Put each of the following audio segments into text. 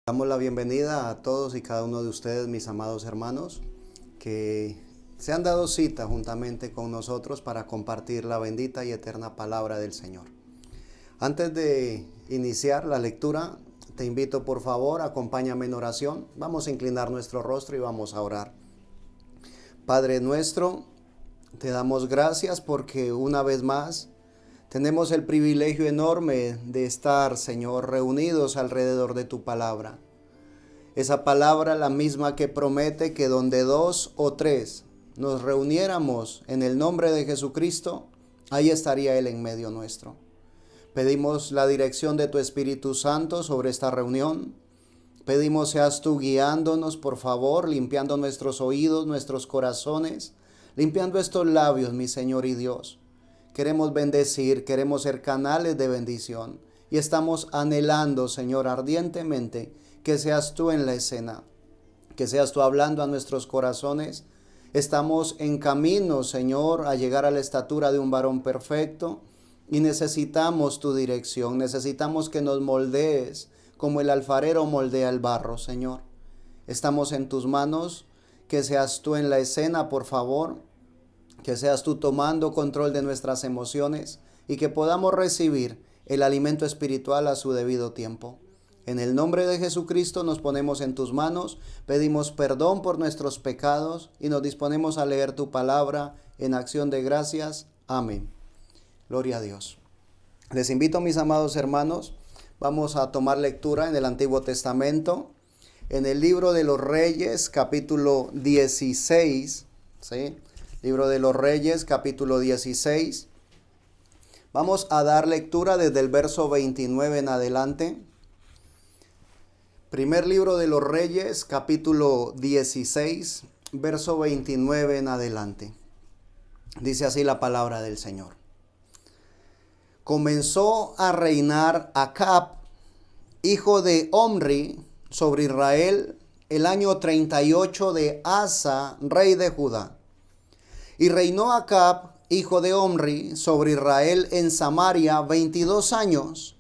Damos la bienvenida a todos y cada uno de ustedes, mis amados hermanos, que se han dado cita juntamente con nosotros para compartir la bendita y eterna palabra del Señor. Antes de iniciar la lectura, te invito por favor, acompáñame en oración. Vamos a inclinar nuestro rostro y vamos a orar. Padre nuestro, te damos gracias porque una vez más tenemos el privilegio enorme de estar, Señor, reunidos alrededor de tu palabra. Esa palabra, la misma que promete que donde dos o tres nos reuniéramos en el nombre de Jesucristo, ahí estaría Él en medio nuestro. Pedimos la dirección de tu Espíritu Santo sobre esta reunión. Pedimos seas tú guiándonos, por favor, limpiando nuestros oídos, nuestros corazones, limpiando estos labios, mi Señor y Dios. Queremos bendecir, queremos ser canales de bendición y estamos anhelando, Señor, ardientemente que seas tú en la escena, que seas tú hablando a nuestros corazones. Estamos en camino, Señor, a llegar a la estatura de un varón perfecto y necesitamos tu dirección, necesitamos que nos moldees como el alfarero moldea el barro, Señor. Estamos en tus manos, que seas tú en la escena, por favor. Que seas tú tomando control de nuestras emociones y que podamos recibir el alimento espiritual a su debido tiempo. En el nombre de Jesucristo nos ponemos en tus manos, pedimos perdón por nuestros pecados y nos disponemos a leer tu palabra en acción de gracias. Amén. Gloria a Dios. Les invito, mis amados hermanos, vamos a tomar lectura en el Antiguo Testamento, en el libro de los Reyes, capítulo 16, ¿sí? Libro de los Reyes, capítulo 16. Vamos a dar lectura desde el verso 29 en adelante. Primer libro de los Reyes, capítulo 16, verso 29 en adelante. Dice así la palabra del Señor. Comenzó a reinar Acab, hijo de Omri, sobre Israel, el año 38 de Asa, rey de Judá. Y reinó Acab, hijo de Omri, sobre Israel en Samaria 22 años.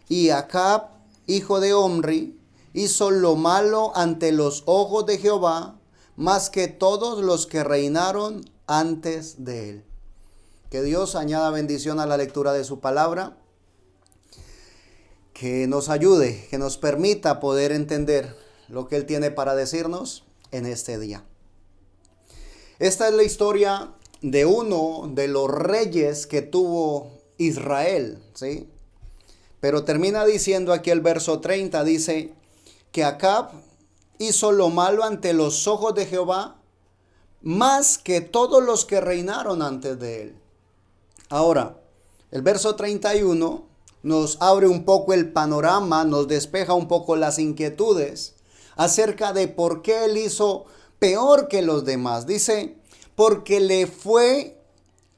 Y Acab, hijo de Omri, hizo lo malo ante los ojos de Jehová, más que todos los que reinaron antes de él. Que Dios añada bendición a la lectura de su palabra, que nos ayude, que nos permita poder entender lo que Él tiene para decirnos en este día. Esta es la historia de uno de los reyes que tuvo Israel, ¿sí? Pero termina diciendo aquí el verso 30, dice que Acab hizo lo malo ante los ojos de Jehová, más que todos los que reinaron antes de él. Ahora, el verso 31 nos abre un poco el panorama, nos despeja un poco las inquietudes acerca de por qué él hizo peor que los demás. Dice, porque le fue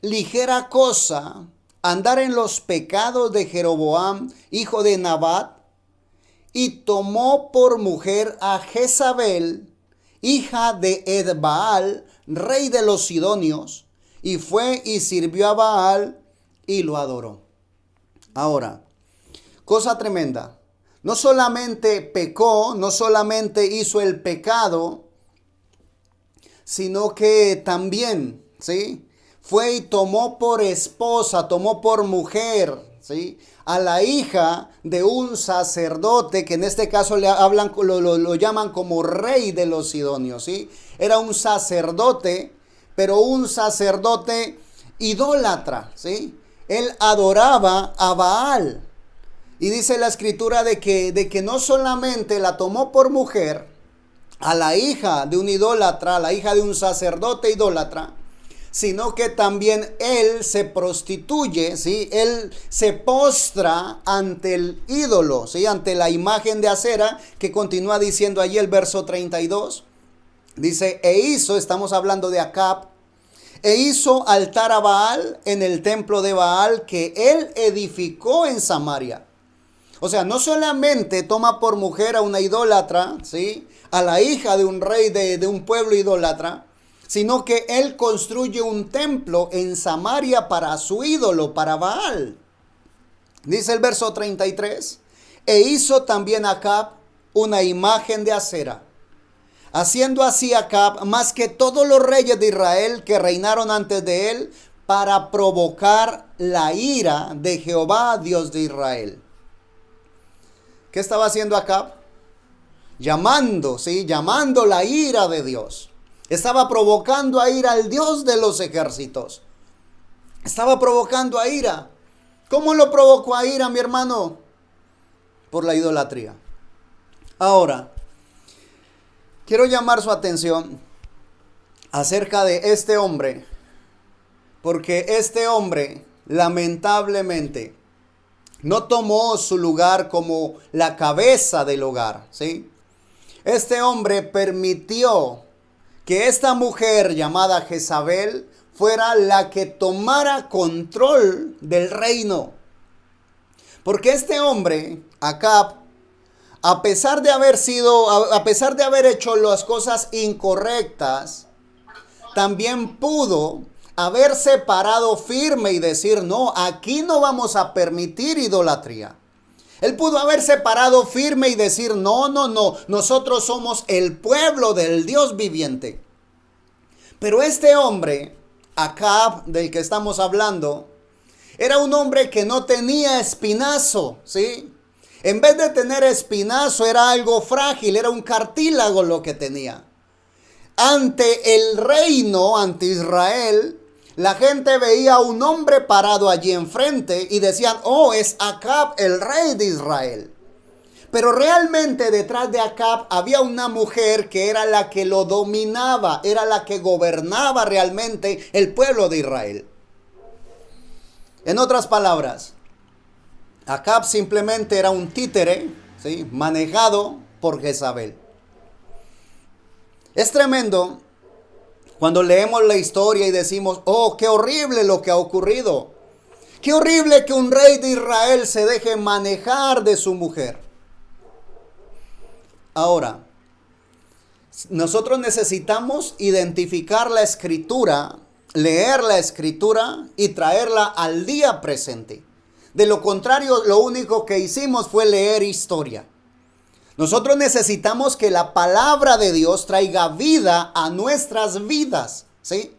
ligera cosa andar en los pecados de Jeroboam, hijo de Nabat, y tomó por mujer a Jezabel, hija de Edbaal, rey de los Sidonios, y fue y sirvió a Baal y lo adoró. Ahora, cosa tremenda. No solamente pecó, no solamente hizo el pecado, sino que también, ¿sí? Fue y tomó por esposa, tomó por mujer, ¿sí? A la hija de un sacerdote, que en este caso lo llaman como rey de los Sidonios, ¿sí? Era un sacerdote, pero un sacerdote idólatra, ¿sí? Él adoraba a Baal. Y dice la escritura de que no solamente la tomó por mujer, a la hija de un idólatra, a la hija de un sacerdote idólatra, sino que también él se prostituye, ¿sí? Él se postra ante el ídolo, ¿sí? Ante la imagen de Acera, que continúa diciendo allí el verso 32. Dice, estamos hablando de Acab, e hizo altar a Baal en el templo de Baal que él edificó en Samaria. O sea, no solamente toma por mujer a una idólatra, ¿sí? A la hija de un rey de un pueblo idólatra, sino que él construye un templo en Samaria para su ídolo, para Baal. Dice el verso 33, e hizo también Acab una imagen de acera, haciendo así Acab más que todos los reyes de Israel que reinaron antes de él, para provocar la ira de Jehová, Dios de Israel. ¿Qué estaba haciendo Acab? Llamando la ira de Dios. Estaba provocando a ira al Dios de los ejércitos. Estaba provocando a ira. ¿Cómo lo provocó a ira, mi hermano? Por la idolatría. Ahora, quiero llamar su atención acerca de este hombre, porque este hombre, lamentablemente, no tomó su lugar como la cabeza del hogar, ¿sí? Este hombre permitió que esta mujer llamada Jezabel fuera la que tomara control del reino. Porque este hombre, Acab, a pesar de haber hecho las cosas incorrectas, también pudo haberse parado firme y decir: no, aquí no vamos a permitir idolatría. Él pudo haberse parado firme y decir: no, nosotros somos el pueblo del Dios viviente. Pero este hombre, Acab, del que estamos hablando, era un hombre que no tenía espinazo, ¿sí? En vez de tener espinazo, era algo frágil, era un cartílago lo que tenía. Ante el reino, ante Israel, la gente veía a un hombre parado allí enfrente y decían: oh, es Acab, el rey de Israel. Pero realmente detrás de Acab había una mujer que era la que lo dominaba, era la que gobernaba realmente el pueblo de Israel. En otras palabras, Acab simplemente era un títere, ¿sí?, manejado por Jezabel. Es tremendo cuando leemos la historia y decimos: oh, qué horrible lo que ha ocurrido. Qué horrible que un rey de Israel se deje manejar de su mujer. Ahora, nosotros necesitamos identificar la escritura, leer la escritura y traerla al día presente. De lo contrario, lo único que hicimos fue leer historia. Nosotros necesitamos que la palabra de Dios traiga vida a nuestras vidas, ¿sí?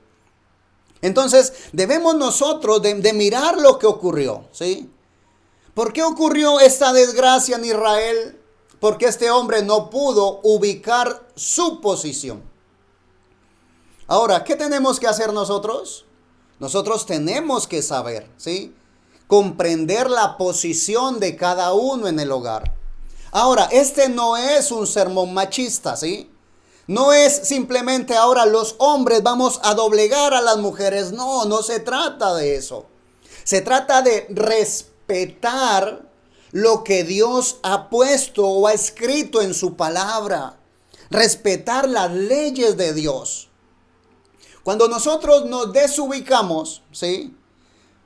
Entonces, debemos nosotros de mirar lo que ocurrió, ¿sí? ¿Por qué ocurrió esta desgracia en Israel? Porque este hombre no pudo ubicar su posición. Ahora, ¿qué tenemos que hacer nosotros? Nosotros tenemos que saber, ¿sí?, comprender la posición de cada uno en el hogar. Ahora, este no es un sermón machista, ¿sí? No es simplemente ahora los hombres vamos a doblegar a las mujeres. No, no se trata de eso. Se trata de respetar lo que Dios ha puesto o ha escrito en su palabra. Respetar las leyes de Dios. Cuando nosotros nos desubicamos, ¿sí?,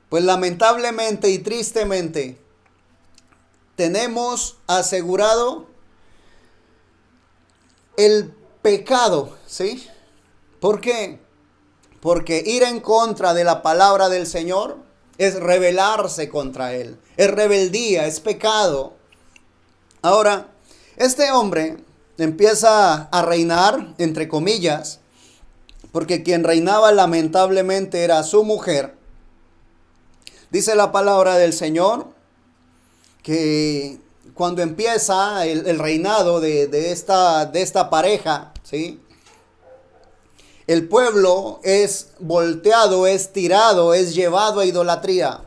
pues lamentablemente y tristemente tenemos asegurado el pecado, ¿sí? ¿Por qué? Porque ir en contra de la palabra del Señor es rebelarse contra Él, es rebeldía, es pecado. Ahora, este hombre empieza a reinar, entre comillas, porque quien reinaba lamentablemente era su mujer. Dice la palabra del Señor que cuando empieza el reinado de esta pareja, ¿sí?, el pueblo es volteado, es tirado, es llevado a idolatría.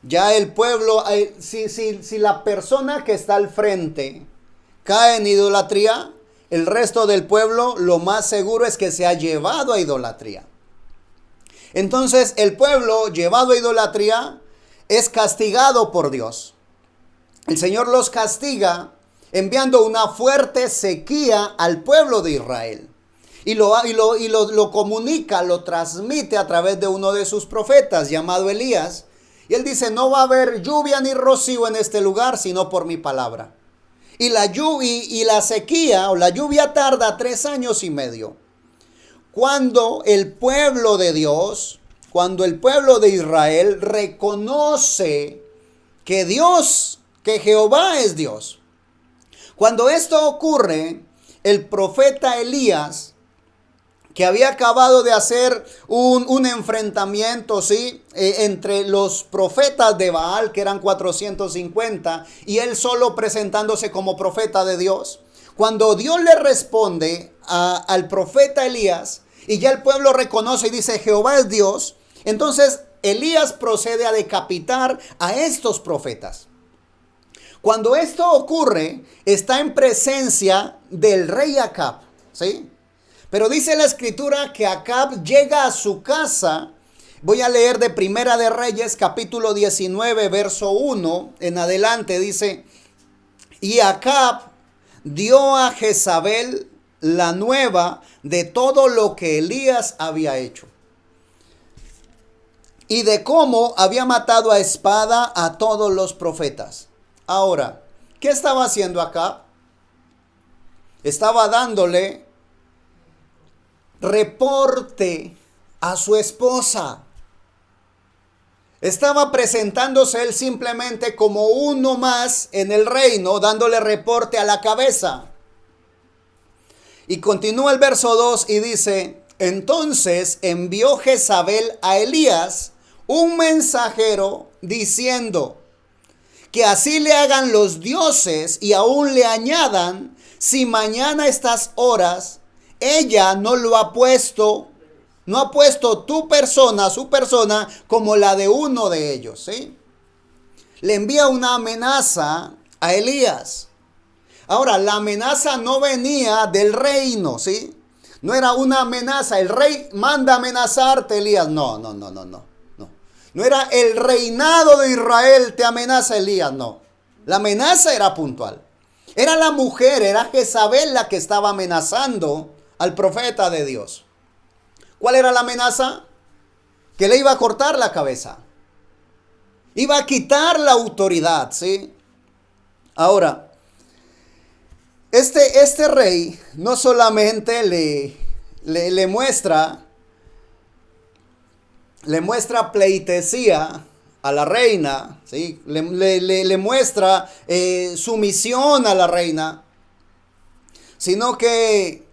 Ya el pueblo, si la persona que está al frente cae en idolatría, el resto del pueblo lo más seguro es que se ha llevado a idolatría. Entonces el pueblo llevado a idolatría es castigado por Dios. El Señor los castiga enviando una fuerte sequía al pueblo de Israel. Y lo comunica, lo transmite a través de uno de sus profetas llamado Elías. Y él dice: no va a haber lluvia ni rocío en este lugar sino por mi palabra. Y la sequía o la lluvia tarda 3 años y medio. Cuando el pueblo de Dios, cuando el pueblo de Israel reconoce que Jehová es Dios. Cuando esto ocurre, el profeta Elías, que había acabado de hacer un enfrentamiento, ¿sí? Entre los profetas de Baal, que eran 450, y él solo presentándose como profeta de Dios. Cuando Dios le responde al profeta Elías, y ya el pueblo reconoce y dice, Jehová es Dios, entonces Elías procede a decapitar a estos profetas. Cuando esto ocurre, está en presencia del rey Acab, ¿sí? Pero dice la escritura que Acab llega a su casa. Voy a leer de Primera de Reyes, capítulo 19, verso 1 en adelante. Dice, y Acab dio a Jezabel la nueva de todo lo que Elías había hecho, y de cómo había matado a espada a todos los profetas. Ahora, ¿qué estaba haciendo Acab? Estaba dándole reporte a su esposa. Estaba presentándose él simplemente como uno más en el reino, dándole reporte a la cabeza. Y continúa el verso 2 y dice, entonces envió Jezabel a Elías un mensajero diciendo, que así le hagan los dioses y aún le añadan, si mañana a estas horas ella no ha puesto tu persona, su persona, como la de uno de ellos, ¿sí? Le envía una amenaza a Elías. Ahora, la amenaza no venía del reino, ¿sí? No era una amenaza, el rey manda amenazarte, Elías. No. No era el reinado de Israel te amenaza, Elías, no. La amenaza era puntual. Era la mujer, era Jezabel la que estaba amenazando al profeta de Dios. ¿Cuál era la amenaza? Que le iba a cortar la cabeza. Iba a quitar la autoridad, ¿sí? Ahora, este rey no solamente le muestra pleitesía a la reina, ¿sí? Le muestra sumisión a la reina, sino que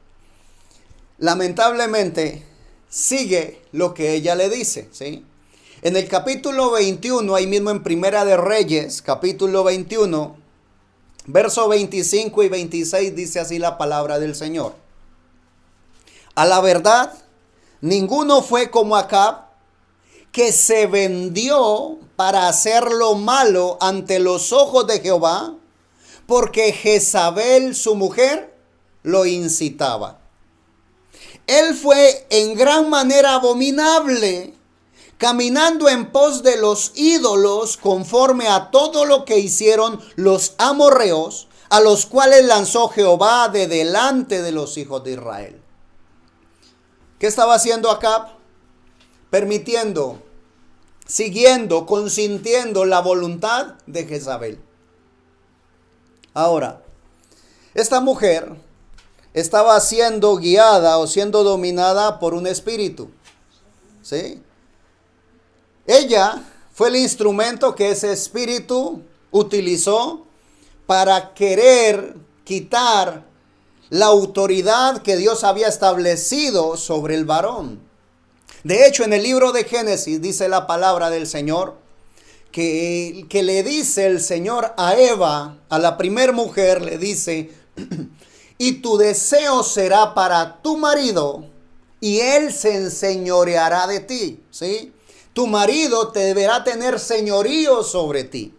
lamentablemente sigue lo que ella le dice, ¿sí? En el capítulo 21, ahí mismo en Primera de Reyes, capítulo 21, verso 25 y 26, dice así la palabra del Señor. A la verdad, ninguno fue como Acab, que se vendió para hacer lo malo ante los ojos de Jehová, porque Jezabel, su mujer, lo incitaba. Él fue en gran manera abominable, caminando en pos de los ídolos, conforme a todo lo que hicieron los amorreos, a los cuales lanzó Jehová de delante de los hijos de Israel. ¿Qué estaba haciendo Acab? Permitiendo, siguiendo, consintiendo la voluntad de Jezabel. Ahora, esta mujer estaba siendo guiada o siendo dominada por un espíritu, ¿sí? Ella fue el instrumento que ese espíritu utilizó para querer quitar la autoridad que Dios había establecido sobre el varón. De hecho, en el libro de Génesis dice la palabra del Señor que le dice el Señor a Eva, a la primer mujer, le dice, y tu deseo será para tu marido y él se enseñoreará de ti, ¿sí? Tu marido te deberá tener señorío sobre ti.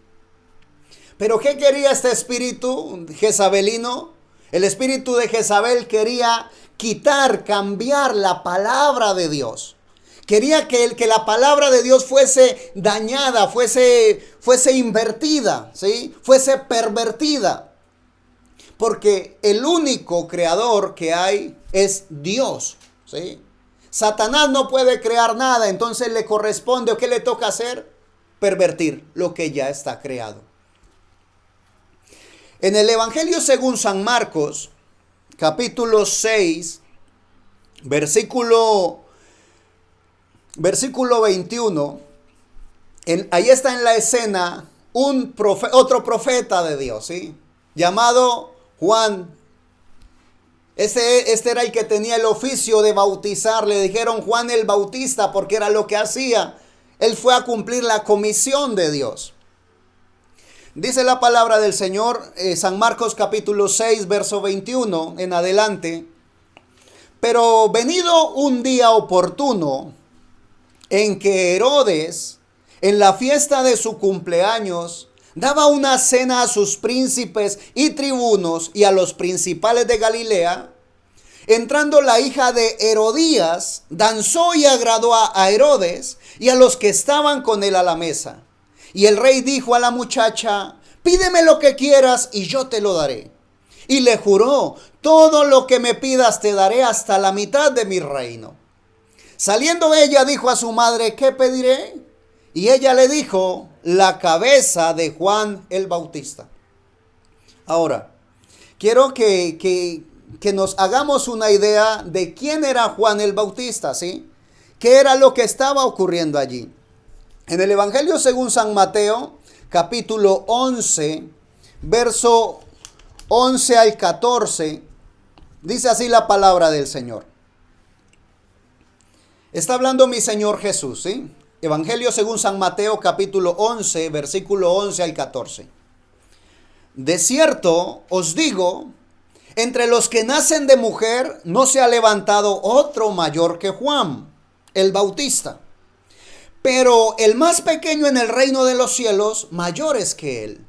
Pero ¿qué quería este espíritu jezabelino? El espíritu de Jezabel quería quitar, cambiar la palabra de Dios. Quería que la palabra de Dios fuese dañada, fuese invertida, ¿sí? Fuese pervertida. Porque el único creador que hay es Dios, ¿sí? Satanás no puede crear nada, entonces le corresponde, ¿o qué le toca hacer? Pervertir lo que ya está creado. En el Evangelio según San Marcos, capítulo 6, versículo 21, ahí está en la escena otro profeta de Dios, ¿sí? Llamado Juan, este era el que tenía el oficio de bautizar. Le dijeron Juan el Bautista porque era lo que hacía. Él fue a cumplir la comisión de Dios. Dice la palabra del Señor, San Marcos capítulo 6, verso 21 en adelante. Pero venido un día oportuno en que Herodes, en la fiesta de su cumpleaños, daba una cena a sus príncipes y tribunos y a los principales de Galilea, entrando la hija de Herodías, danzó y agradó a Herodes y a los que estaban con él a la mesa. Y el rey dijo a la muchacha: pídeme lo que quieras y yo te lo daré. Y le juró: todo lo que me pidas te daré, hasta la mitad de mi reino. Saliendo ella dijo a su madre: ¿qué pediré? Y ella le dijo: la cabeza de Juan el Bautista. Ahora, quiero que nos hagamos una idea de quién era Juan el Bautista, ¿sí? ¿Qué era lo que estaba ocurriendo allí? En el Evangelio según San Mateo, capítulo 11, verso 11 al 14, dice así la palabra del Señor. Está hablando mi Señor Jesús, ¿sí? Evangelio según San Mateo, capítulo 11, versículo 11 al 14. De cierto os digo, entre los que nacen de mujer no se ha levantado otro mayor que Juan el Bautista. Pero el más pequeño en el reino de los cielos, mayor es que él.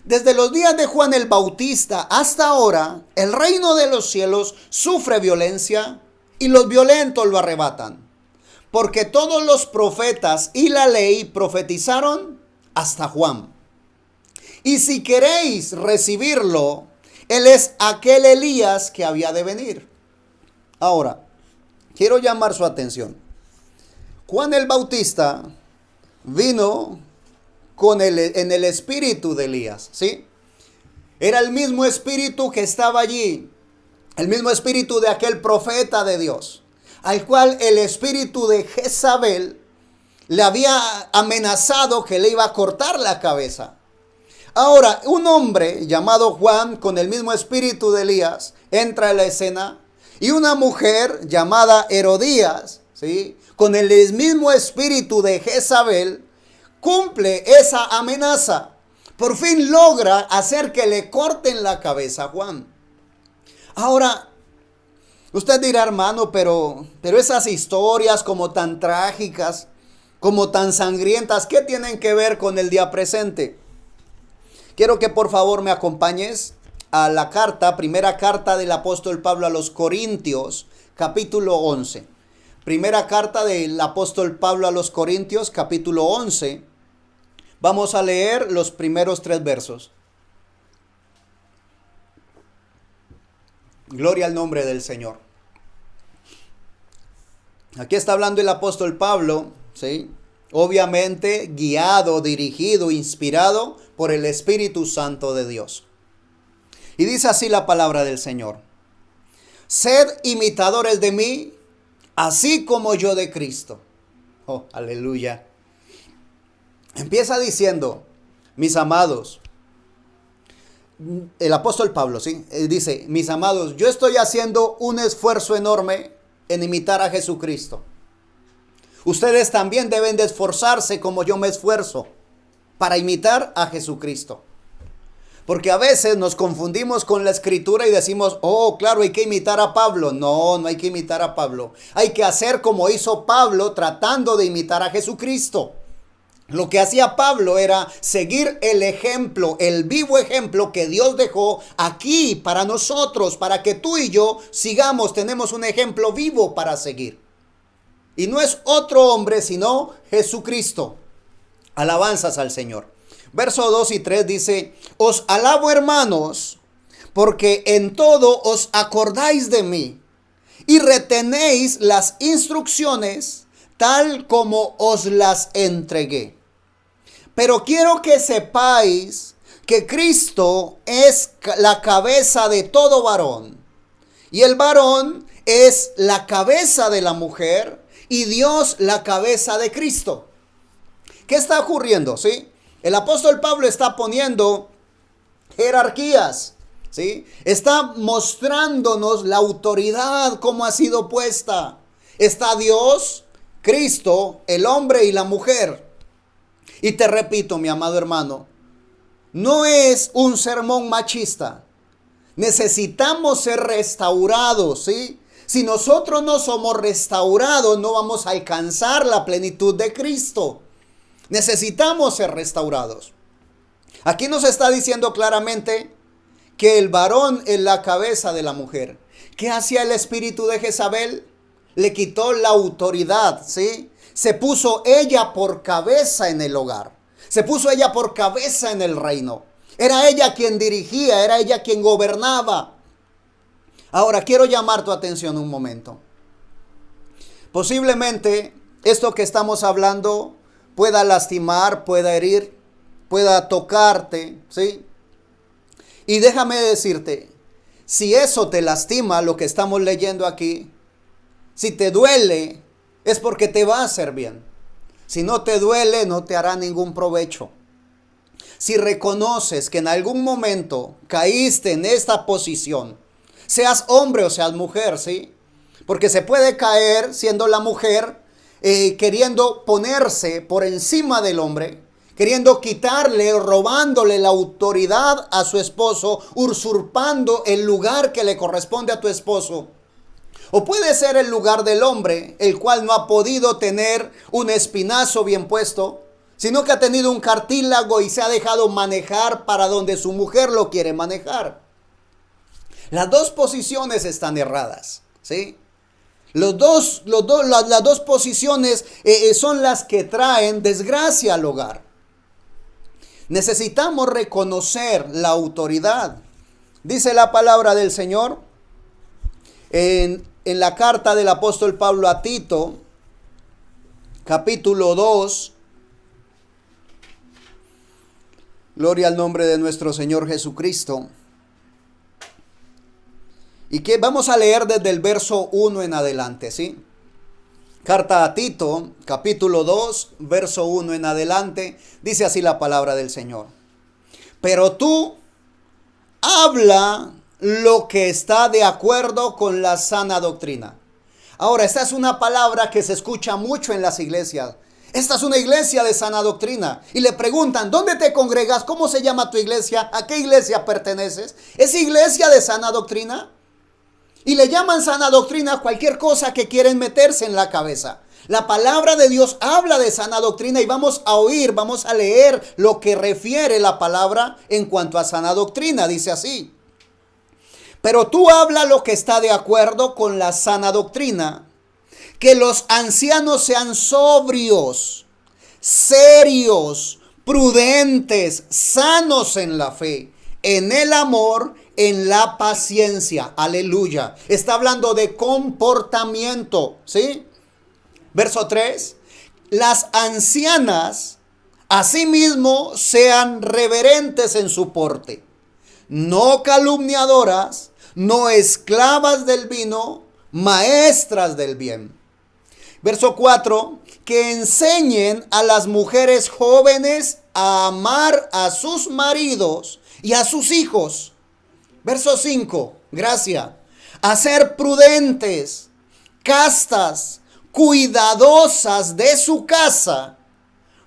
Desde los días de Juan el Bautista hasta ahora, el reino de los cielos sufre violencia y los violentos lo arrebatan. Porque todos los profetas y la ley profetizaron hasta Juan. Y si queréis recibirlo, él es aquel Elías que había de venir. Ahora, quiero llamar su atención. Juan el Bautista vino en el espíritu de Elías, ¿sí? Era el mismo espíritu que estaba allí, el mismo espíritu de aquel profeta de Dios, al cual el espíritu de Jezabel le había amenazado que le iba a cortar la cabeza. Ahora, un hombre llamado Juan, con el mismo espíritu de Elías, entra en la escena, y una mujer llamada Herodías, ¿sí?, con el mismo espíritu de Jezabel, cumple esa amenaza. Por fin logra hacer que le corten la cabeza a Juan. Ahora, usted dirá, hermano, pero esas historias como tan trágicas, como tan sangrientas, ¿qué tienen que ver con el día presente? Quiero que por favor me acompañes a la primera carta del apóstol Pablo a los Corintios, capítulo 11. Primera carta del apóstol Pablo a los Corintios, capítulo 11. Vamos a leer los primeros 3 versos. Gloria al nombre del Señor. Aquí está hablando el apóstol Pablo, ¿sí? Obviamente guiado, dirigido, inspirado por el Espíritu Santo de Dios. Y dice así la palabra del Señor: sed imitadores de mí, así como yo de Cristo. Oh, aleluya. Empieza diciendo, mis amados, el apóstol Pablo, ¿sí? Dice, mis amados, yo estoy haciendo un esfuerzo enorme en imitar a Jesucristo. Ustedes también deben de esforzarse como yo me esfuerzo para imitar a Jesucristo. Porque a veces nos confundimos con la escritura y decimos, oh, claro, hay que imitar a Pablo. No, no hay que imitar a Pablo. Hay que hacer como hizo Pablo tratando de imitar a Jesucristo. Lo que hacía Pablo era seguir el ejemplo, el vivo ejemplo que Dios dejó aquí para nosotros, para que tú y yo sigamos, tenemos un ejemplo vivo para seguir. Y no es otro hombre, sino Jesucristo. Alabanzas al Señor. Verso 2 y 3 dice, os alabo, hermanos, porque en todo os acordáis de mí y retenéis las instrucciones tal como os las entregué. Pero quiero que sepáis que Cristo es la cabeza de todo varón, y el varón es la cabeza de la mujer, y Dios la cabeza de Cristo. ¿Qué está ocurriendo? ¿Sí? El apóstol Pablo está poniendo jerarquías, ¿sí? Está mostrándonos la autoridad como ha sido puesta. Está Dios, Cristo, el hombre y la mujer. Y te repito, mi amado hermano, no es un sermón machista. Necesitamos ser restaurados, ¿sí? Si nosotros no somos restaurados, no vamos a alcanzar la plenitud de Cristo. Necesitamos ser restaurados. Aquí nos está diciendo claramente que el varón es la cabeza de la mujer. ¿Qué hacía el espíritu de Jezabel? Le quitó la autoridad, ¿sí? Se puso ella por cabeza en el hogar. Se puso ella por cabeza en el reino. Era ella quien dirigía, era ella quien gobernaba. Ahora, quiero llamar tu atención un momento. Posiblemente esto que estamos hablando pueda lastimar, pueda herir, pueda tocarte, ¿sí? Y déjame decirte, si eso te lastima, lo que estamos leyendo aquí, si te duele, es porque te va a hacer bien. Si no te duele, no te hará ningún provecho. Si reconoces que en algún momento caíste en esta posición, seas hombre o seas mujer, ¿sí? Porque se puede caer siendo la mujer queriendo ponerse por encima del hombre, queriendo quitarle, robándole la autoridad a su esposo, usurpando el lugar que le corresponde a tu esposo. O puede ser el lugar del hombre, el cual no ha podido tener un espinazo bien puesto, sino que ha tenido un cartílago y se ha dejado manejar para donde su mujer lo quiere manejar. Las dos posiciones están erradas, ¿sí? Las dos posiciones son las que traen desgracia al hogar. Necesitamos reconocer la autoridad. Dice la palabra del Señor en la carta del apóstol Pablo a Tito, capítulo 2. Gloria al nombre de nuestro Señor Jesucristo. Y que vamos a leer desde el verso 1 en adelante, ¿sí? Carta a Tito, capítulo 2, verso 1 en adelante, dice así la palabra del Señor. Pero tú habla lo que está de acuerdo con la sana doctrina. Ahora, esta es una palabra que se escucha mucho en las iglesias. Esta es una iglesia de sana doctrina. Y le preguntan, ¿dónde te congregas? ¿Cómo se llama tu iglesia? ¿A qué iglesia perteneces? ¿Es iglesia de sana doctrina? Y le llaman sana doctrina a cualquier cosa que quieren meterse en la cabeza. La palabra de Dios habla de sana doctrina y vamos a oír, vamos a leer lo que refiere la palabra en cuanto a sana doctrina. Dice así. Pero tú habla lo que está de acuerdo con la sana doctrina. Que los ancianos sean sobrios, serios, prudentes, sanos en la fe, en el amor, en la paciencia. Aleluya. Está hablando de comportamiento, ¿sí? Verso 3. Las ancianas asimismo sean reverentes en su porte, no calumniadoras, no esclavas del vino, maestras del bien. Verso 4. Que enseñen a las mujeres jóvenes a amar a sus maridos y a sus hijos. Verso 5, gracias. A ser prudentes, castas, cuidadosas de su casa,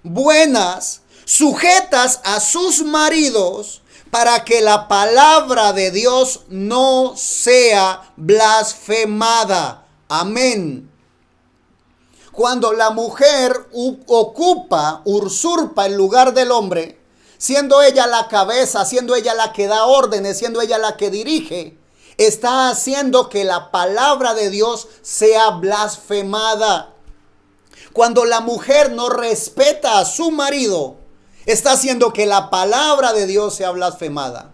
buenas, sujetas a sus maridos, para que la palabra de Dios no sea blasfemada. Amén. Cuando la mujer usurpa el lugar del hombre, siendo ella la cabeza, siendo ella la que da órdenes, siendo ella la que dirige, está haciendo que la palabra de Dios sea blasfemada. Cuando la mujer no respeta a su marido, está haciendo que la palabra de Dios sea blasfemada.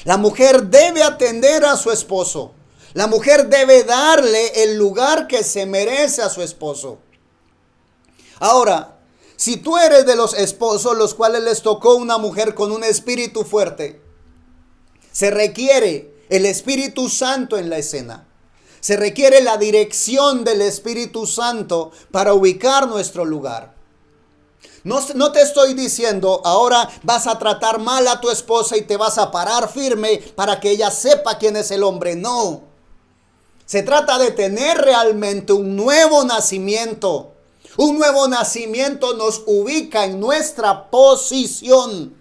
La mujer debe atender a su esposo. La mujer debe darle el lugar que se merece a su esposo. Ahora, si tú eres de los esposos los cuales les tocó una mujer con un espíritu fuerte, se requiere el Espíritu Santo en la escena. Se requiere la dirección del Espíritu Santo para ubicar nuestro lugar. No te estoy diciendo ahora vas a tratar mal a tu esposa y te vas a parar firme para que ella sepa quién es el hombre. No. Se trata de tener realmente un nuevo nacimiento. Un nuevo nacimiento nos ubica en nuestra posición.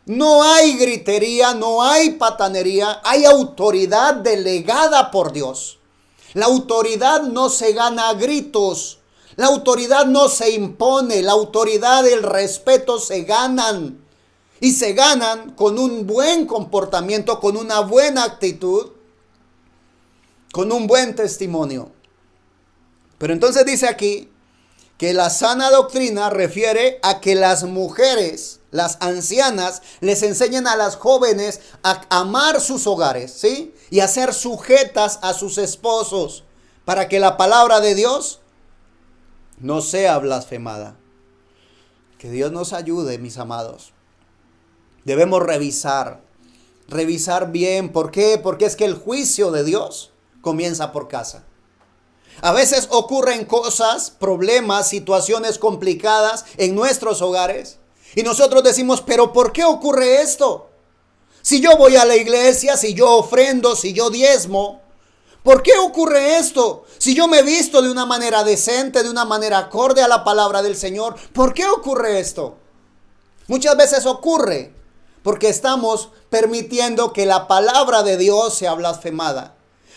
No hay gritería, no hay patanería, hay autoridad delegada por Dios. La autoridad no se gana a gritos, la autoridad no se impone, la autoridad y el respeto se ganan. Y se ganan con un buen comportamiento, con una buena actitud, con un buen testimonio. Pero entonces dice aquí que la sana doctrina refiere a que las mujeres, las ancianas, les enseñen a las jóvenes a amar sus hogares, ¿sí? Y a ser sujetas a sus esposos, para que la palabra de Dios no sea blasfemada. Que Dios nos ayude, mis amados. Debemos revisar bien. ¿Por qué? Porque es que el juicio de Dios comienza por casa. A veces ocurren cosas, problemas, situaciones complicadas en nuestros hogares. Y nosotros decimos, ¿pero por qué ocurre esto? Si yo voy a la iglesia, si yo ofrendo, si yo diezmo, ¿por qué ocurre esto? Si yo me visto de una manera decente, de una manera acorde a la palabra del Señor, ¿por qué ocurre esto? Muchas veces ocurre porque estamos permitiendo que la palabra de Dios sea blasfemada.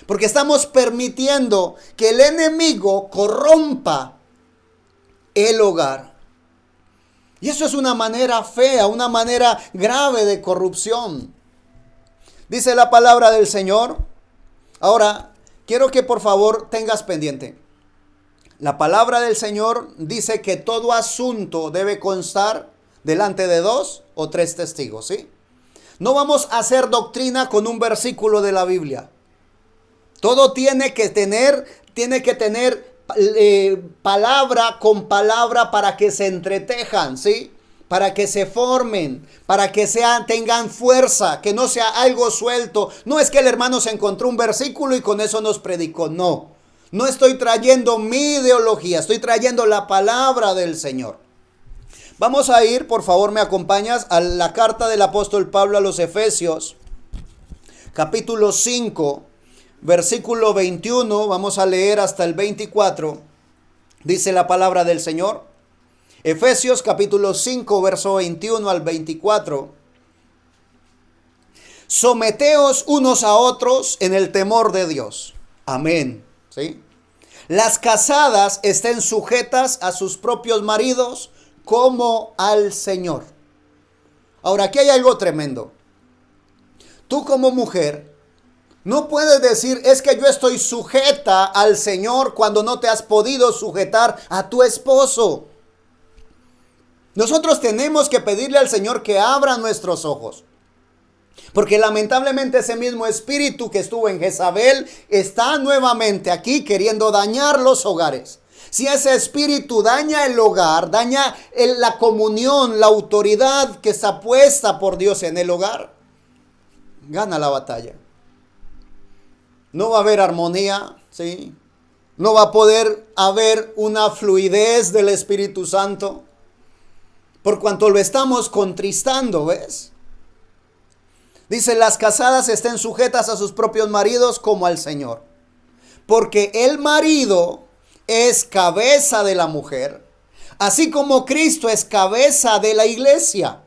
Porque estamos permitiendo que el enemigo corrompa el hogar. Y eso es una manera fea, una manera grave de corrupción. Dice la palabra del Señor. Ahora, quiero que por favor tengas pendiente. La palabra del Señor dice que todo asunto debe constar delante de 2 o 3 testigos, ¿sí? No vamos a hacer doctrina con un versículo de la Biblia. Todo tiene que tener palabra con palabra para que se entretejan, ¿sí? Para que se formen, para que tengan fuerza, que no sea algo suelto. No es que el hermano se encontró un versículo y con eso nos predicó, no. No estoy trayendo mi ideología, estoy trayendo la palabra del Señor. Vamos a ir, por favor, me acompañas a la carta del apóstol Pablo a los Efesios, capítulo 5. Versículo 21, vamos a leer hasta el 24, dice la palabra del Señor. Efesios capítulo 5, verso 21 al 24. Someteos unos a otros en el temor de Dios. Amén. ¿Sí? Las casadas estén sujetas a sus propios maridos como al Señor. Ahora, aquí hay algo tremendo. Tú como mujer no puedes decir, es que yo estoy sujeta al Señor cuando no te has podido sujetar a tu esposo. Nosotros tenemos que pedirle al Señor que abra nuestros ojos. Porque lamentablemente ese mismo espíritu que estuvo en Jezabel está nuevamente aquí queriendo dañar los hogares. Si ese espíritu daña el hogar, daña la comunión, la autoridad que está puesta por Dios en el hogar, gana la batalla. No va a haber armonía, ¿sí? No va a poder haber una fluidez del Espíritu Santo, por cuanto lo estamos contristando, ¿ves? Dice, las casadas estén sujetas a sus propios maridos como al Señor, porque el marido es cabeza de la mujer, así como Cristo es cabeza de la iglesia,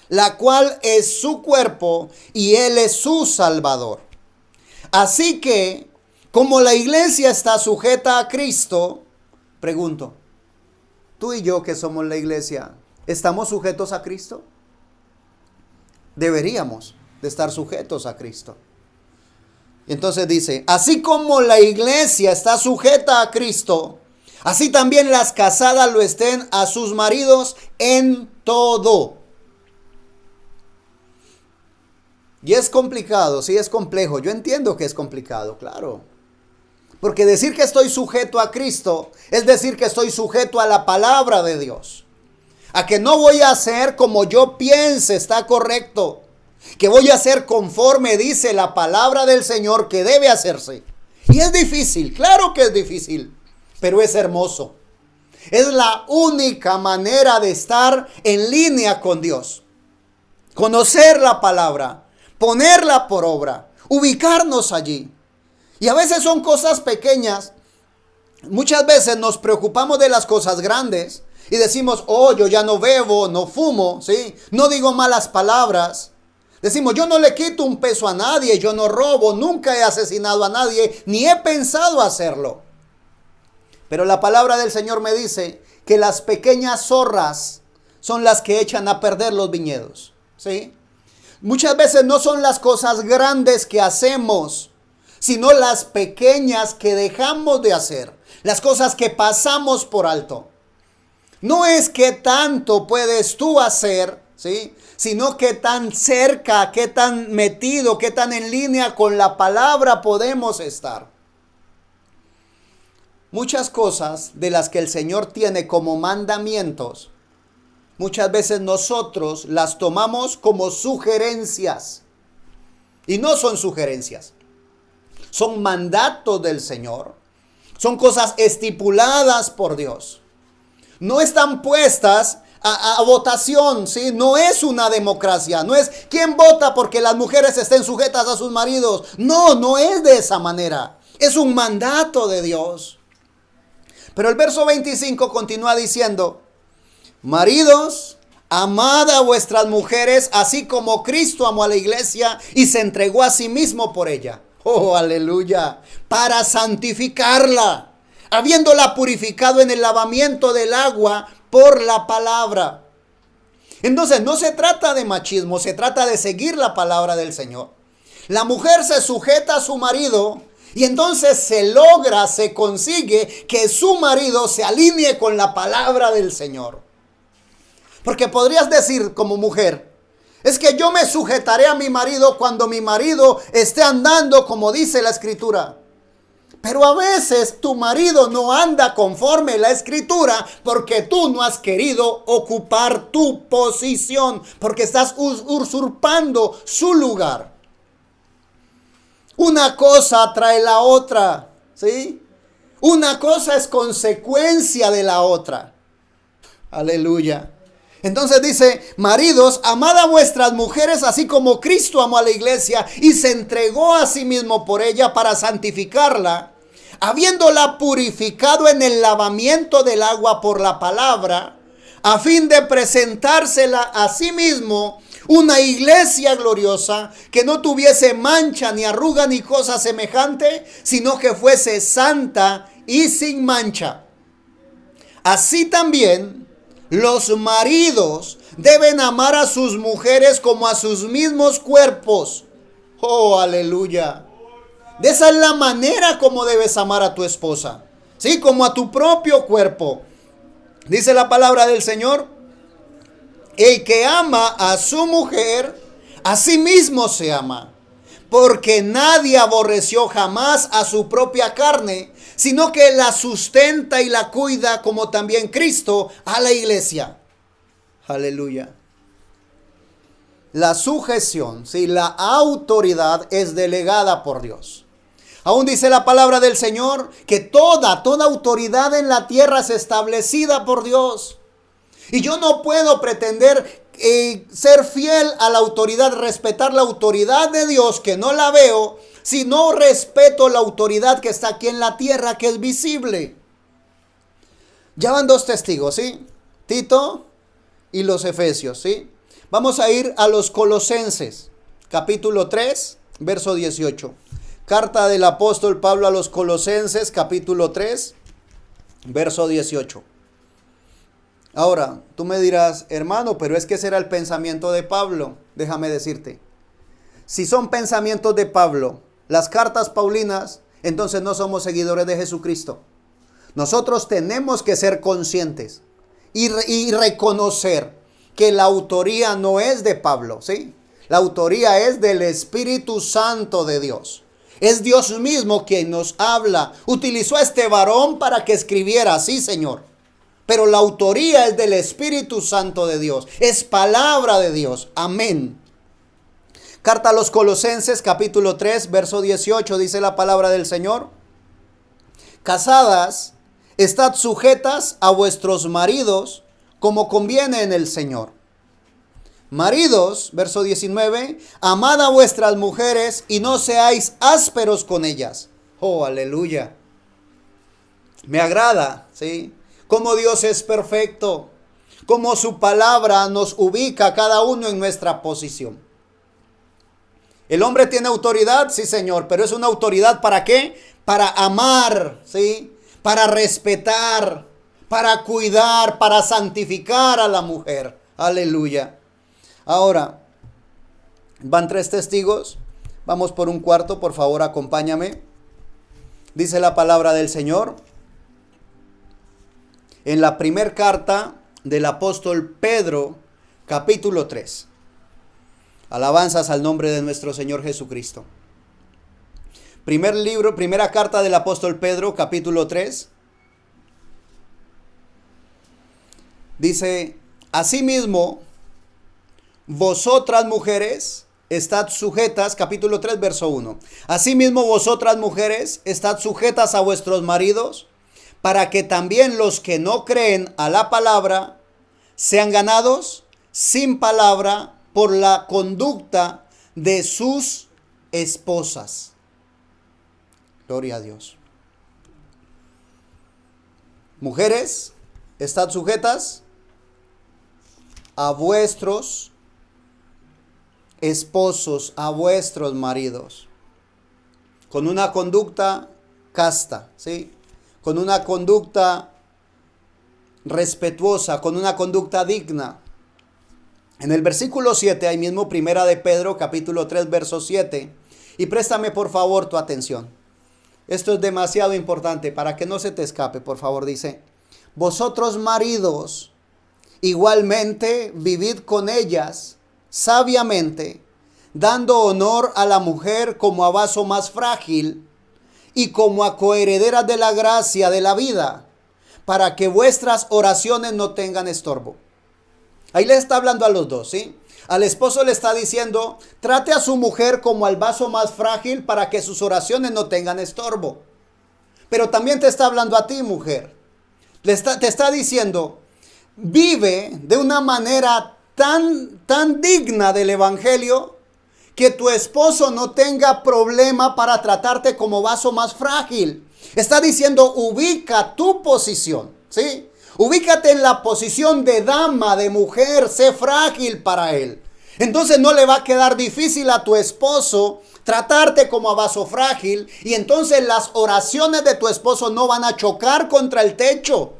la cual es su cuerpo y Él es su Salvador. Así que, como la iglesia está sujeta a Cristo, pregunto, tú y yo que somos la iglesia, ¿estamos sujetos a Cristo? Deberíamos de estar sujetos a Cristo. Entonces dice, así como la iglesia está sujeta a Cristo, así también las casadas lo estén a sus maridos en todo. Y es complicado, sí es complejo. Yo entiendo que es complicado, claro. Porque decir que estoy sujeto a Cristo es decir que estoy sujeto a la palabra de Dios. A que no voy a hacer como yo piense está correcto. Que voy a hacer conforme dice la palabra del Señor que debe hacerse. Y es difícil, claro que es difícil, pero es hermoso. Es la única manera de estar en línea con Dios. Conocer la palabra, ponerla por obra, ubicarnos allí. Y a veces son cosas pequeñas. Muchas veces nos preocupamos de las cosas grandes y decimos, oh, yo ya no bebo, no fumo, ¿sí? No digo malas palabras. Decimos, yo no le quito un peso a nadie, yo no robo, nunca he asesinado a nadie, ni he pensado hacerlo. Pero la palabra del Señor me dice que las pequeñas zorras son las que echan a perder los viñedos, ¿sí? Muchas veces no son las cosas grandes que hacemos, sino las pequeñas que dejamos de hacer, las cosas que pasamos por alto. No es qué tanto puedes tú hacer, ¿sí? Sino qué tan cerca, qué tan metido, qué tan en línea con la palabra podemos estar. Muchas cosas de las que el Señor tiene como mandamientos, muchas veces nosotros las tomamos como sugerencias. Y no son sugerencias. Son mandatos del Señor. Son cosas estipuladas por Dios. No están puestas a votación, ¿sí? No es una democracia. No es quién vota porque las mujeres estén sujetas a sus maridos. No, no es de esa manera. Es un mandato de Dios. Pero el verso 25 continúa diciendo, maridos, amad a vuestras mujeres, así como Cristo amó a la iglesia y se entregó a sí mismo por ella. Oh, aleluya. Para santificarla, habiéndola purificado en el lavamiento del agua por la palabra. Entonces no se trata de machismo, se trata de seguir la palabra del Señor. La mujer se sujeta a su marido y entonces se logra, se consigue que su marido se alinee con la palabra del Señor. Porque podrías decir como mujer, es que yo me sujetaré a mi marido cuando mi marido esté andando como dice la Escritura. Pero a veces tu marido no anda conforme la Escritura porque tú no has querido ocupar tu posición, porque estás usurpando su lugar. Una cosa trae la otra, ¿sí? Una cosa es consecuencia de la otra. Aleluya. Entonces dice, maridos, amad a vuestras mujeres así como Cristo amó a la iglesia y se entregó a sí mismo por ella para santificarla, habiéndola purificado en el lavamiento del agua por la palabra, a fin de presentársela a sí mismo una iglesia gloriosa que no tuviese mancha ni arruga ni cosa semejante, sino que fuese santa y sin mancha. Así también los maridos deben amar a sus mujeres como a sus mismos cuerpos. Oh, aleluya. De esa es la manera como debes amar a tu esposa. Sí, como a tu propio cuerpo. Dice la palabra del Señor, el que ama a su mujer, a sí mismo se ama. Porque nadie aborreció jamás a su propia carne, sino que la sustenta y la cuida, como también Cristo a la iglesia. Aleluya. La sujeción, ¿sí? La autoridad es delegada por Dios. Aún dice la palabra del Señor que toda autoridad en la tierra es establecida por Dios. Y yo no puedo pretender ser fiel a la autoridad, respetar la autoridad de Dios, que no la veo, si no respeto la autoridad que está aquí en la tierra, que es visible. Ya van dos testigos, ¿sí? Tito y los Efesios, ¿sí? Vamos a ir a los Colosenses, capítulo 3, verso 18. Carta del apóstol Pablo a los Colosenses, capítulo 3, verso 18. Ahora, tú me dirás, hermano, pero es que ese era el pensamiento de Pablo. Déjame decirte, si son pensamientos de Pablo, las cartas paulinas, entonces no somos seguidores de Jesucristo. Nosotros tenemos que ser conscientes y reconocer que la autoría no es de Pablo, ¿sí? La autoría es del Espíritu Santo de Dios. Es Dios mismo quien nos habla. Utilizó a este varón para que escribiera, sí, Señor. Pero la autoría es del Espíritu Santo de Dios. Es palabra de Dios. Amén. Carta a los Colosenses, capítulo 3, verso 18, dice la palabra del Señor. Casadas, estad sujetas a vuestros maridos como conviene en el Señor. Maridos, verso 19, amad a vuestras mujeres y no seáis ásperos con ellas. Oh, aleluya. Me agrada, ¿sí? Cómo Dios es perfecto, cómo su palabra nos ubica cada uno en nuestra posición. El hombre tiene autoridad, sí, Señor, pero es una autoridad ¿para qué? Para amar, ¿sí? Para respetar, para cuidar, para santificar a la mujer. Aleluya. Ahora, van 3 testigos. Vamos por un cuarto, por favor, acompáñame. Dice la palabra del Señor. En la primera carta del apóstol Pedro, capítulo 3. Alabanzas al nombre de nuestro Señor Jesucristo. Primera carta del apóstol Pedro, capítulo 3. Dice, asimismo, vosotras mujeres, estad sujetas, capítulo 3, verso 1. Asimismo, vosotras mujeres, estad sujetas a vuestros maridos, para que también los que no creen a la palabra sean ganados sin palabra por la conducta de sus esposas. Gloria a Dios. Mujeres, estad sujetas a vuestros esposos, a vuestros maridos, con una conducta casta, ¿sí? Con una conducta respetuosa, con una conducta digna. En el versículo 7, ahí mismo, primera de Pedro, capítulo 3, verso 7, y préstame por favor tu atención. Esto es demasiado importante para que no se te escape, por favor, dice, vosotros maridos, igualmente vivid con ellas sabiamente, dando honor a la mujer como a vaso más frágil y como a coherederas de la gracia de la vida, para que vuestras oraciones no tengan estorbo. Ahí le está hablando a los dos, ¿sí? Al esposo le está diciendo, trate a su mujer como al vaso más frágil para que sus oraciones no tengan estorbo. Pero también te está hablando a ti, mujer. Te está diciendo, vive de una manera tan digna del evangelio que tu esposo no tenga problema para tratarte como vaso más frágil. Está diciendo, ubica tu posición, ¿sí? Ubícate en la posición de dama, de mujer, sé frágil para él. Entonces no le va a quedar difícil a tu esposo tratarte como a vaso frágil, y entonces las oraciones de tu esposo no van a chocar contra el techo.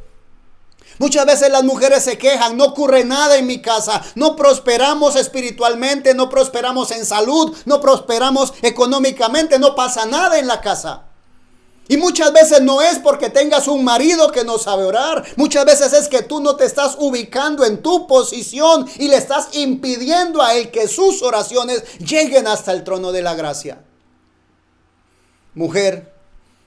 Muchas veces las mujeres se quejan, no ocurre nada en mi casa, no prosperamos espiritualmente, no prosperamos en salud, no prosperamos económicamente, no pasa nada en la casa. Y muchas veces no es porque tengas un marido que no sabe orar, muchas veces es que tú no te estás ubicando en tu posición y le estás impidiendo a él que sus oraciones lleguen hasta el trono de la gracia. Mujer,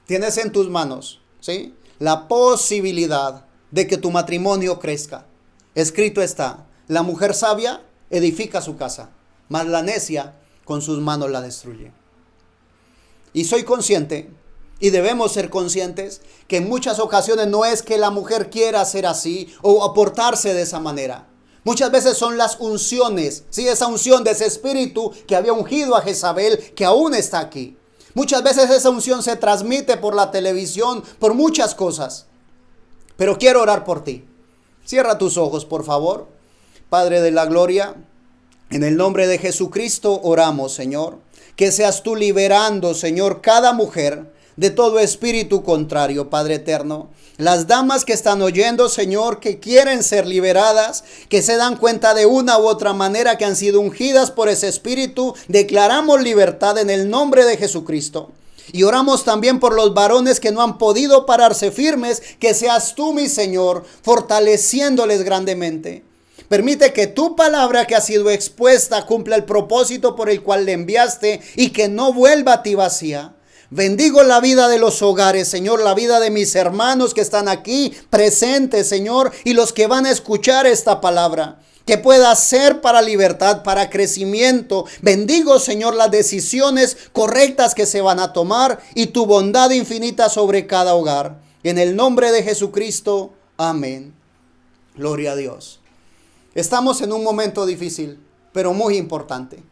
tienes en tus manos, ¿sí?, la posibilidad de que tu matrimonio crezca. Escrito está, la mujer sabia edifica su casa, mas la necia con sus manos la destruye. Y soy consciente, y debemos ser conscientes, que en muchas ocasiones no es que la mujer quiera ser así o aportarse de esa manera. Muchas veces son las unciones, ¿sí?, esa unción de ese espíritu que había ungido a Jezabel, que aún está aquí. Muchas veces esa unción se transmite por la televisión, por muchas cosas. Pero quiero orar por ti. Cierra tus ojos, por favor. Padre de la gloria, en el nombre de Jesucristo oramos, Señor, que seas tú liberando, Señor, cada mujer de todo espíritu contrario, Padre eterno. Las damas que están oyendo, Señor, que quieren ser liberadas, que se dan cuenta de una u otra manera que han sido ungidas por ese espíritu, declaramos libertad en el nombre de Jesucristo. Y oramos también por los varones que no han podido pararse firmes, que seas tú, mi Señor, fortaleciéndoles grandemente. Permite que tu palabra que ha sido expuesta cumpla el propósito por el cual le enviaste y que no vuelva a ti vacía. Bendigo la vida de los hogares, Señor, la vida de mis hermanos que están aquí presentes, Señor, y los que van a escuchar esta palabra. Que pueda ser para libertad, para crecimiento. Bendigo, Señor, las decisiones correctas que se van a tomar y tu bondad infinita sobre cada hogar. En el nombre de Jesucristo, amén. Gloria a Dios. Estamos en un momento difícil, pero muy importante.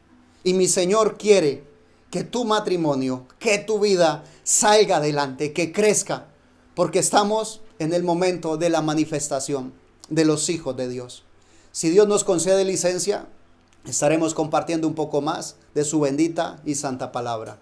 Y mi Señor quiere que tu matrimonio, que tu vida salga adelante, que crezca, porque estamos en el momento de la manifestación de los hijos de Dios. Si Dios nos concede licencia, estaremos compartiendo un poco más de su bendita y santa palabra.